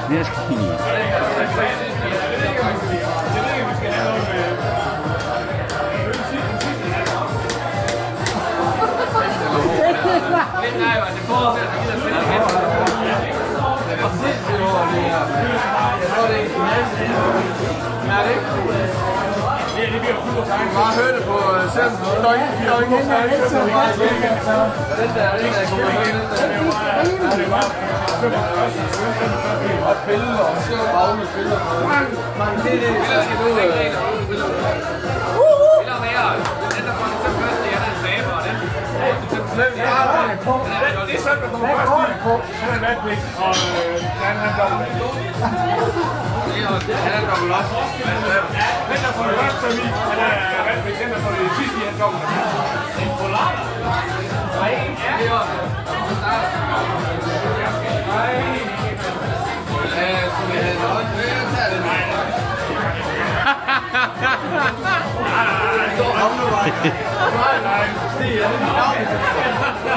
Mere skal kigge. Bare hør det på selv. Døgn. Den der og spille og bagne spiller. Man det skal du. Det er sådan, at man kommer først på. Han er vatpligt, og han er dobbelt. Han er dobbelt også. Den der får det første termin, han er vatpligt. Den der får det sidste, han er dobbelt. En polar. Nej, ja. Skulle vi have noget? Nej. Nej. Stig, er det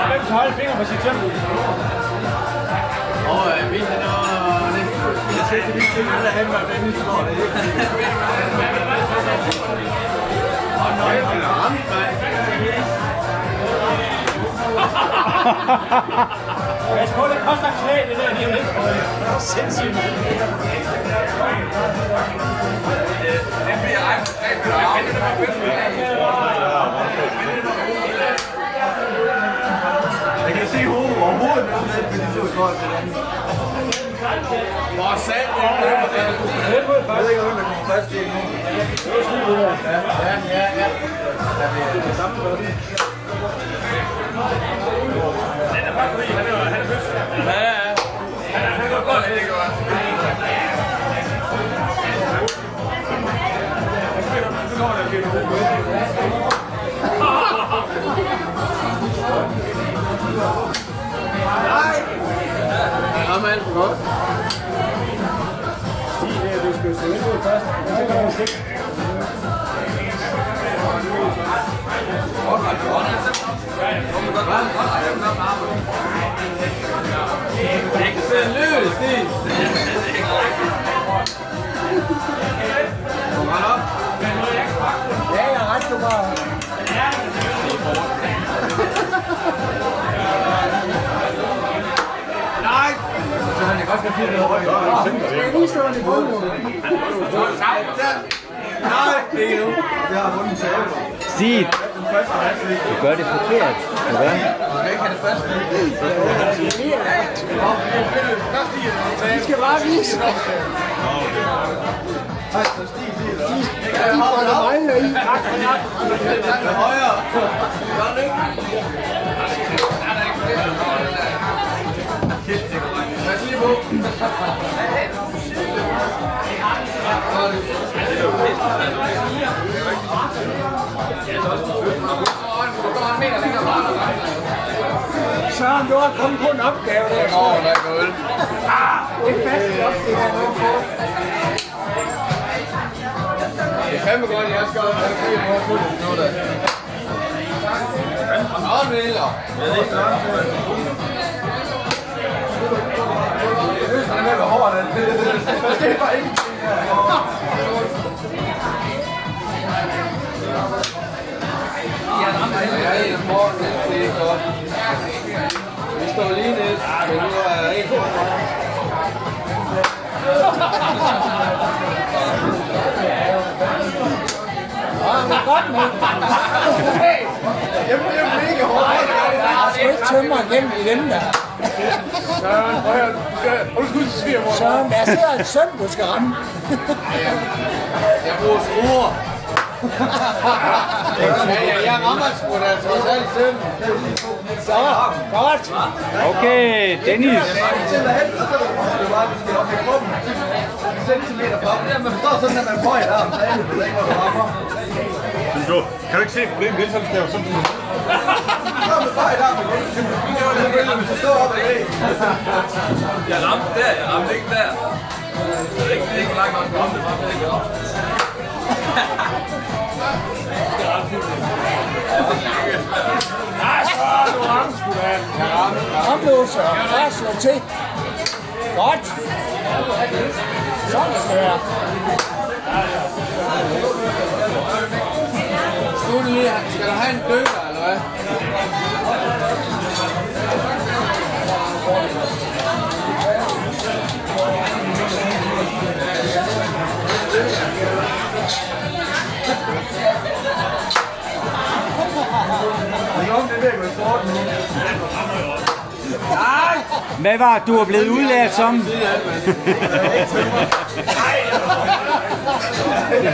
hvem tager højde fingre på sit søm? Vi har noget... Jeg ser til de ting, der er hjemme, den lige slår det. Og nøglen er ramt, mand. Jeg tror, det koster knæ, det der. Det er jo lidt sindssygt. Det bliver rigtig jeg kan se hovedet overhovedet med de to skål til den. Hvor sat er det? Jeg ved ikke, hvem der kommer fast til nu. Ja. Det er samme spørgsmål. Han er faktisk fordi, han er først. Ja. Han går godt, det går. Nej! Ja, man, godt. Du skal se ud først. Så kan du stikke. Det kan se løs, Stig. Ja, jeg er ret så bare. Nej! Så han kan godt have noget højt. Jeg er lige stående i bunden. Nej, ikke nu. Jeg har vundet til alle. Stig, du gør det forkert. Du gør. Du skal ikke have det første. Vi skal bare vise. De får det mangler i. Højere. Gør det ikke? Pas lige på. Søren, du har kommet på en opgave der. Det er godt. Det er fast op, det her nu på. Det er fandme godt, jeg skal også have fri på at få det nu da. Nå, Miller. Jeg ved ikke, han er med hårdt, der sker bare ingenting her. Jeg er en af morgenen, det er godt. Vi står lige ned, men nu er jeg ikke Det er godt med. Jeg bliver mega hårdt. Jeg skal ikke tømme mig igennem i dem der. Søren, prøv at undskyld, svigermor. Søren, der sidder et søm, du skal ramme. Jeg bruger skruer. Jeg rammer sgu da trods alt selv. Så, godt. Okay, Dennis. Det er bare, du skal op i kroppen. Centimeter fra. Man forstår sådan, at man får et arm. Så er det ikke, hvor du rammer. Kan du ikke se problemet? Det er sådan, at sådan. Så er man bare et arm igen. Det var det billede, hvis du står op ad væggen. Jeg ramte der, jeg ramte ikke der. Det er ikke hvor langt nok kom, det var ikke op. Nej, så du har ramte sgu da. Ramte Åse, og fast slå til. Godt. Sådan det skal være. Skal du have en dykker, eller hvad? Hvad var du er blevet udlært som? Det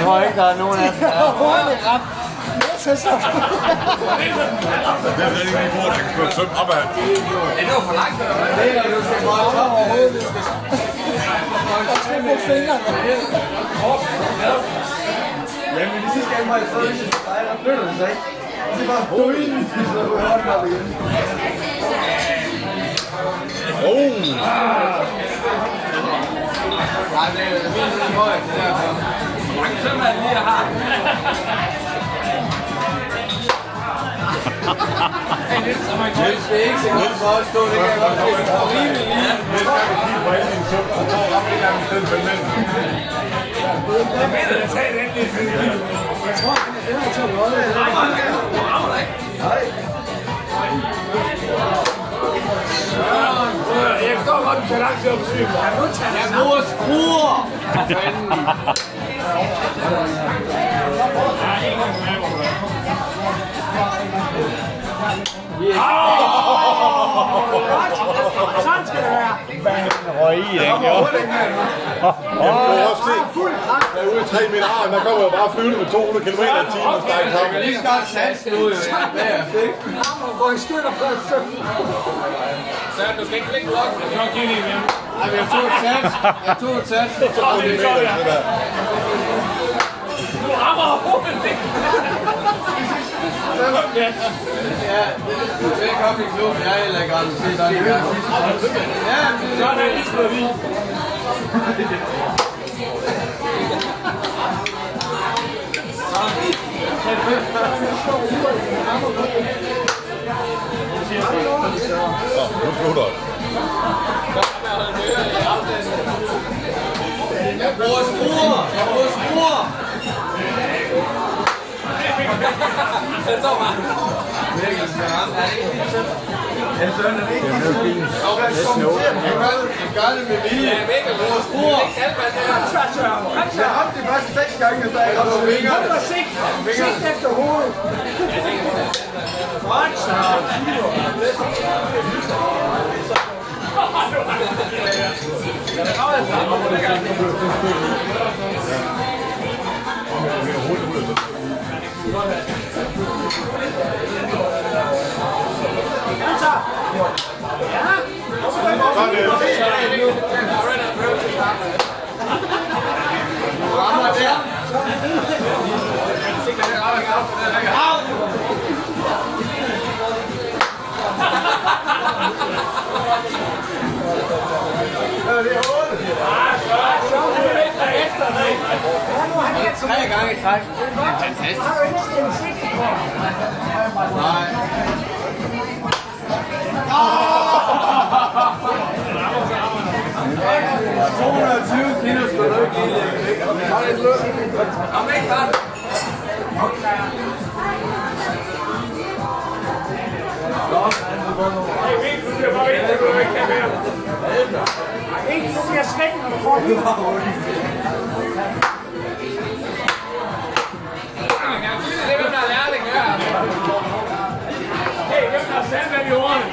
tror jeg ikke, der er nogen af dem. Det er slet ikke lige for, at han kan køre tømt opad. Det var for langt, eller hvad? Det er du skal bare tage overhovedet. Du skal på fingrene. Jamen, hvis I skal mig i stedet, der flytter det sig ikke. Det er bare døden, så du har hørt op igen. Nej, det er vildt højt, det der. Hvor mange sømmer er det lige, jeg har? Det er ikke så godt for at stå, det kan jeg godt se. Det er rimelig lige. Næste gang vi kigger på en søm, så får vi ramme en gang i stedet for den. Jeg mener, at tage den lidt. Jeg tror, det er til noget. Rammer ikke? Nej. Jeg forstår godt, du tager lang tid om syg. Jeg bruger skruer. Sådan skal det være. Røg i den, jo. Jeg må også se, jeg er ude i 3 meter arm, der kommer jeg bare flyvende med 200 km/t og strækker sammen. Jeg kan lige snart sats nu, jo. Går i stykker før søm. Så du skal ikke lægge blokken. Jeg kan ikke lide mere. Ej, men jeg tog et sats. Du rammer hovedet ikke. Ja, velkommen i klubben. Jeg er heller ikke ret til sådan en gang. Ja, Så er det lige slået i. Nu slutter det. jeg bruger skruer. Det står bare. Mikkel skal ramme. Jeg søger det ikke. Jeg gør det med vilje. Mikkel, du har skruer. Det kan man det her. Jeg ramte de første 6 gange, og så er jeg ramte vingerne. Hold og sigt efter hovedet. Godt så. Tre gange i træk. Fantastisk. Har du ikke stillet sigte på? Nej. 220 kilo skal du ikke indlægge. Har det løb? Kom ikke, Karl. Ikke, du bliver svæk, når du får det. Det er hvem, der er lærling her. Hey, hvem der er sandvand i ordene?